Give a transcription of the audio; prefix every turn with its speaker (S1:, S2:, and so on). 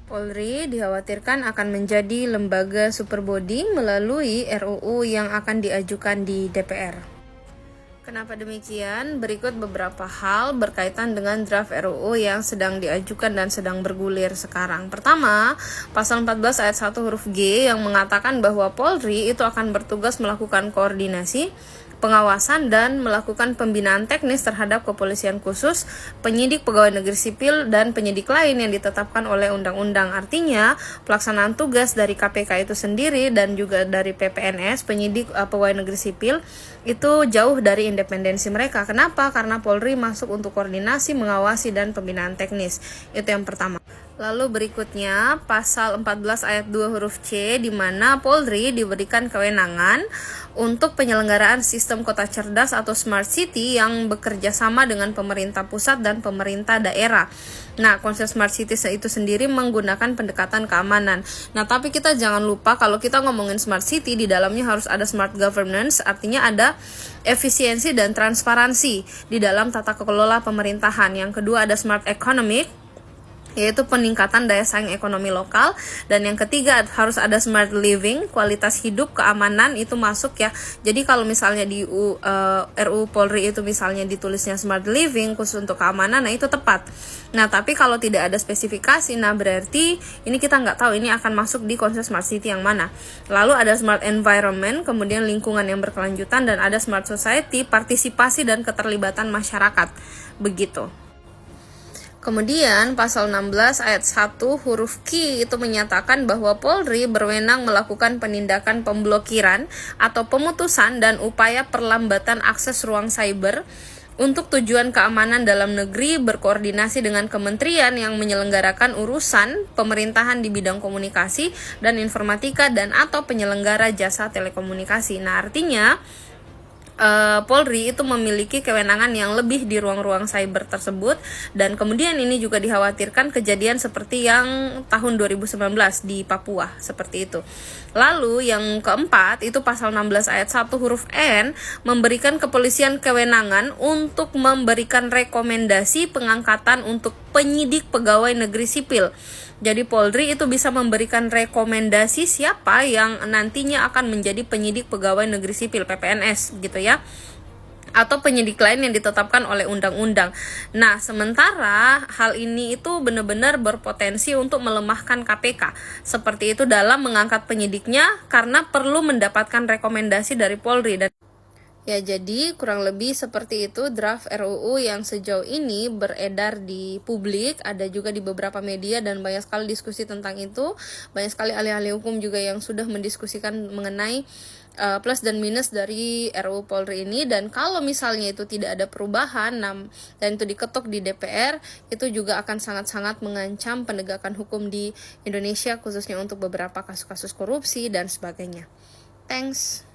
S1: Polri dikhawatirkan akan menjadi lembaga superbody melalui RUU yang akan diajukan di DPR. Kenapa demikian? Berikut beberapa hal berkaitan dengan draft RUU yang sedang diajukan dan sedang bergulir sekarang. Pertama, pasal 14 ayat 1 huruf G yang mengatakan bahwa Polri itu akan bertugas melakukan koordinasi, pengawasan, dan melakukan pembinaan teknis terhadap kepolisian khusus, penyidik pegawai negeri sipil, dan penyidik lain yang ditetapkan oleh undang-undang. Artinya, pelaksanaan tugas dari KPK itu sendiri dan juga dari PPNS, penyidik pegawai negeri sipil, itu jauh dari independensi mereka. Kenapa? Karena Polri masuk untuk koordinasi, mengawasi, dan pembinaan teknis. Itu yang pertama. Lalu berikutnya pasal 14 ayat 2 huruf C di mana Polri diberikan kewenangan untuk penyelenggaraan sistem kota cerdas atau smart city yang bekerja sama dengan pemerintah pusat dan pemerintah daerah. Nah, konsep smart city itu sendiri menggunakan pendekatan keamanan. Nah, tapi kita jangan lupa kalau kita ngomongin smart city, di dalamnya harus ada smart governance, artinya ada efisiensi dan transparansi di dalam tata kelola pemerintahan. Yang kedua ada smart economic, yaitu peningkatan daya saing ekonomi lokal, dan yang ketiga harus ada smart living, kualitas hidup, keamanan itu masuk ya. Jadi kalau misalnya di RUU Polri itu misalnya ditulisnya smart living khusus untuk keamanan, nah itu tepat. Nah tapi kalau tidak ada spesifikasi, nah berarti ini kita nggak tahu ini akan masuk di konsep smart city yang mana. Lalu ada smart environment, kemudian lingkungan yang berkelanjutan, dan ada smart society, partisipasi dan keterlibatan masyarakat. Begitu. Kemudian pasal 16 ayat 1 huruf Q itu menyatakan bahwa Polri berwenang melakukan penindakan pemblokiran atau pemutusan dan upaya perlambatan akses ruang cyber untuk tujuan keamanan dalam negeri, berkoordinasi dengan kementerian yang menyelenggarakan urusan pemerintahan di bidang komunikasi dan informatika dan atau penyelenggara jasa telekomunikasi. Nah, artinya Polri itu memiliki kewenangan yang lebih di ruang-ruang cyber tersebut, dan kemudian ini juga dikhawatirkan kejadian seperti yang tahun 2019 di Papua, seperti itu. Lalu yang keempat itu pasal 16 ayat 1 huruf N memberikan kepolisian kewenangan untuk memberikan rekomendasi pengangkatan untuk penyidik pegawai negeri sipil. Jadi Polri itu bisa memberikan rekomendasi siapa yang nantinya akan menjadi penyidik pegawai negeri sipil PPNS gitu ya, atau penyidik lain yang ditetapkan oleh undang-undang. Nah, sementara hal ini itu benar-benar berpotensi untuk melemahkan KPK. Seperti itu dalam mengangkat penyidiknya karena perlu mendapatkan rekomendasi dari Polri. Dan ya, jadi kurang lebih seperti itu draft RUU yang sejauh ini beredar di publik, ada juga di beberapa media dan banyak sekali diskusi tentang itu. Banyak sekali ahli-ahli hukum juga yang sudah mendiskusikan mengenai plus dan minus dari RUU Polri ini, dan kalau misalnya itu tidak ada perubahan dan itu diketok di DPR, itu juga akan sangat-sangat mengancam penegakan hukum di Indonesia, khususnya untuk beberapa kasus-kasus korupsi dan sebagainya. Thanks.